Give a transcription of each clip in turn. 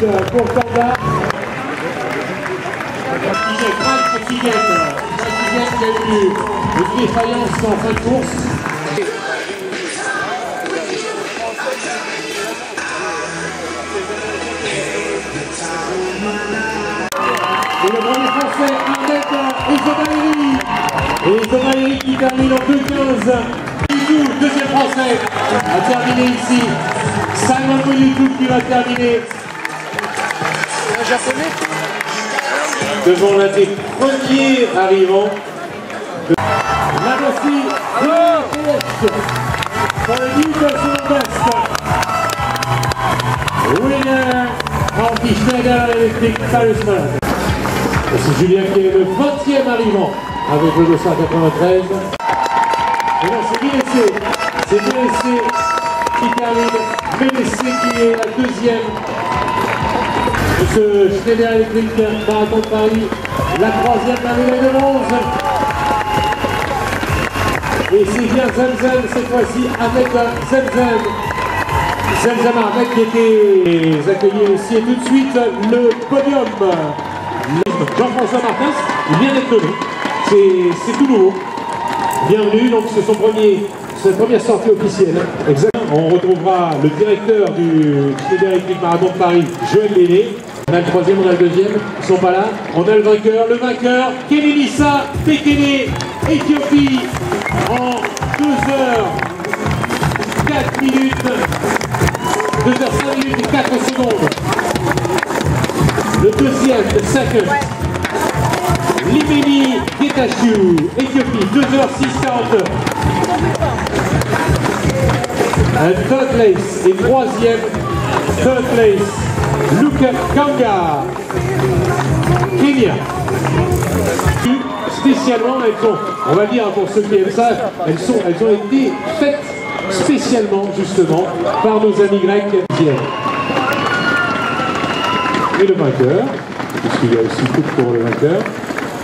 pour Kanga. Frank Tigen qui a eu une défaillance en fin de course. Et le premier français, Ahmed Ezomairi qui termine en 2-15. Deuxième français a terminé ici. Simon Mouyoutou qui va terminer. Un japonais devant l'un des premiers arrivants. Là voici, pour le new personal best. Winner of the Schneider Electric Paris Marathon. C'est Julien qui est le 20e arrivant avec le 293. Et là c'est Ménessé. C'est Ménessé qui termine. Ménessé qui est la deuxième. Ce Schneider Electric Marathon de Paris, la troisième médaille de bronze. Et c'est bien Zemzem cette fois-ci avec Zemzem. Zemzem Ahmed qui était accueilli ici et tout de suite le podium. Jean-François Martins, il vient d'être nommé. C'est tout nouveau. Bienvenue, donc c'est sa première sortie officielle. Exactement. On retrouvera le directeur du Schneider Electric Marathon de Paris, Joël Léné. On a le troisième, on a le deuxième, ils sont pas là. On a le vainqueur, Kenenisa Bekele, Éthiopie, en 2h, 4 minutes, 2h5 minutes et 4 secondes. Le deuxième, le second, Limeni Getachew, Éthiopie, 2h6 49. Un third place et troisième, third place, Luka Kanga, Kenya. Spécialement, on va dire pour ceux qui aiment ça, elles ont été faites spécialement justement par nos amis grecs. Et le vainqueur, puisqu'il y a aussi tout pour le vainqueur.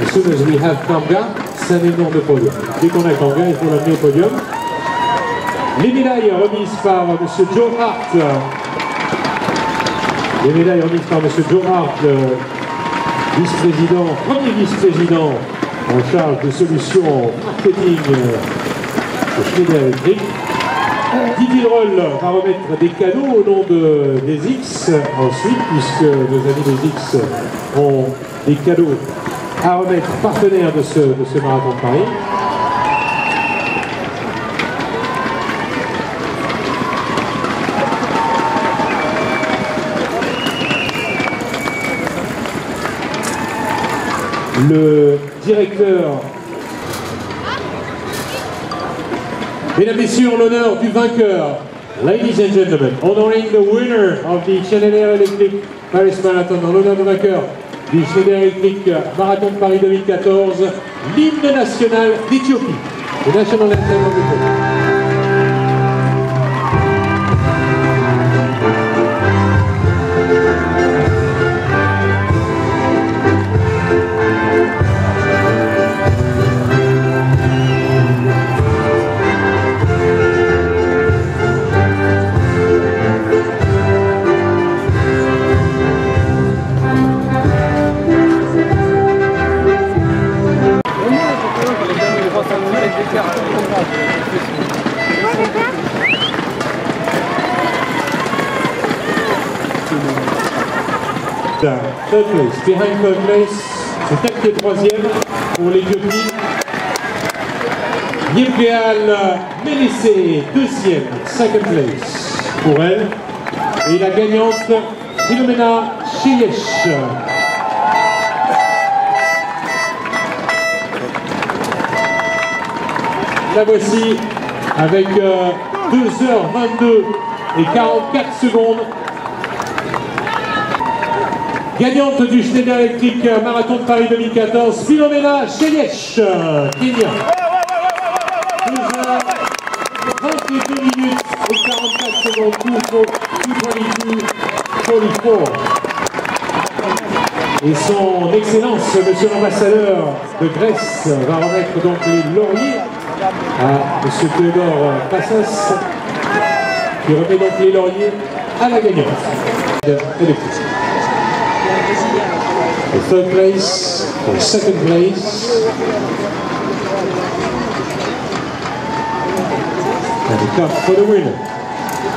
As soon as we have Kanga, c'est un énorme podium. Dès qu'on a Kanga, il faut l'amener au podium. Les médailles remises par M. Joe Hart. Les médailles remises par M. Joe Hart, vice-président, premier vice-président en charge de solutions marketing de Schneider Electric. Didier Roll va remettre des cadeaux au nom des X ensuite, puisque nos amis des X ont des cadeaux à remettre partenaires de ce marathon de Paris. Le directeur, mesdames et messieurs, en l'honneur du vainqueur, ladies and gentlemen, honoring the winner of the Schneider Electric Paris Marathon, en l'honneur du vainqueur du Schneider Electric Marathon de Paris 2014, l'hymne national d'Éthiopie, le National Anthem of Ethiopia. Third place, behind third place, c'est elle qui est troisième pour l'Éthiopie. Yilgeal Ménessé, deuxième, second place pour elle. Et la gagnante, Philomena Cheyesh. La voici avec 2h22 et 44 secondes. Gagnante du Schneider Electric Marathon de Paris 2014, Philomena Cheyesh, Kenya. 2h22 minutes et 44 secondes, 2:22:44. Et son Excellence, Monsieur l'Ambassadeur de Grèce, va remettre donc les lauriers à M. Théodore Passas, qui remet donc les lauriers à la gagnante électrique. The third place, the second place. And the cup for the winner.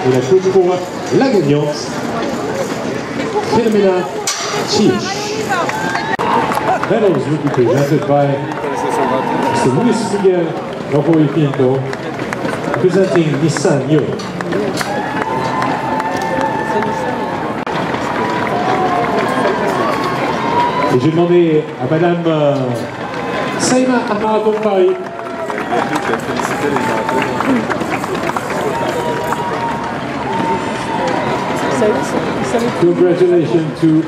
Et la coupe pour la gagnante, Philomena Chich. Medals will be presented by Mr. Luis Miguel Rojo y Pinto, presenting Nissan Europe. Et j'ai demandé à Madame Saïma à Marathon de Paris. Congratulations to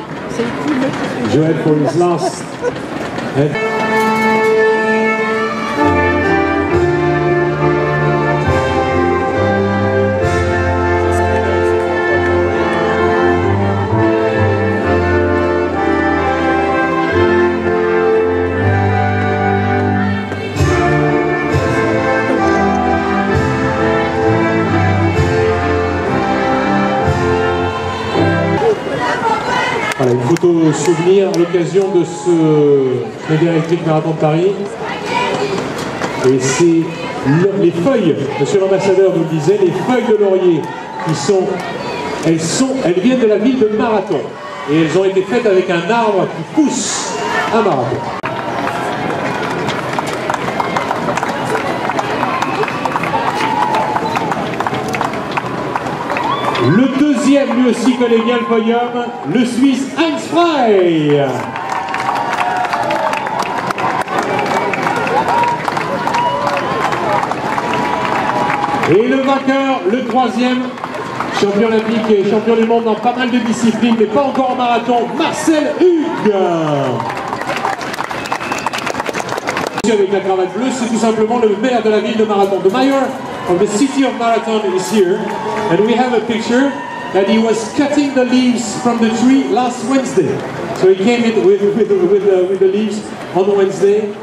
Joël for his last. Voilà, une photo souvenir à l'occasion de ce Média électrique Marathon de Paris. Et c'est les feuilles, monsieur l'ambassadeur nous le disait, les feuilles de laurier qui elles viennent de la ville de Marathon. Et elles ont été faites avec un arbre qui pousse à Marathon. Le deuxième, lui aussi connaît bien le podium, le Suisse Heinz Frey. Et le vainqueur, le troisième, champion olympique et champion du monde dans pas mal de disciplines, mais pas encore en marathon, Marcel Hugues. Avec la cravate bleue, c'est tout simplement le maire de la ville de Marathon. The mayor of the city of Marathon is here, and we have a picture that he was cutting the leaves from the tree last Wednesday. So he came in with the leaves on Wednesday,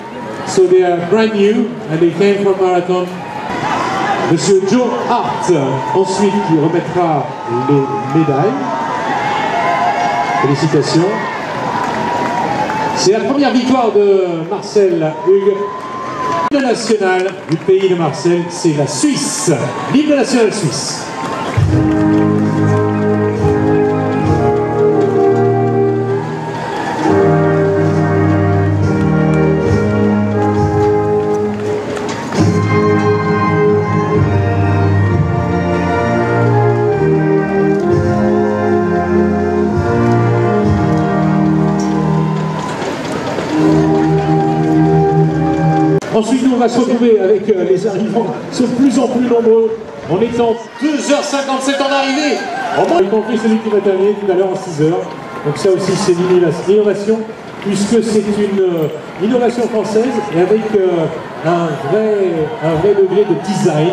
so they are brand new, and they came from Marathon. Monsieur Joe Hart, ensuite, qui remettra les médailles. Félicitations. C'est la première victoire de Marcel Hugues. L'hymne national du pays de Marcel, c'est la Suisse. L'hymne national suisse. Ensuite, nous, on va se retrouver avec les arrivants, sont de plus en plus nombreux, en étant 2h57 en arrivée. Y compris celui qui va terminer tout à l'heure en 6h. Donc ça aussi, c'est l'innovation, puisque c'est une innovation française et avec un vrai degré de design.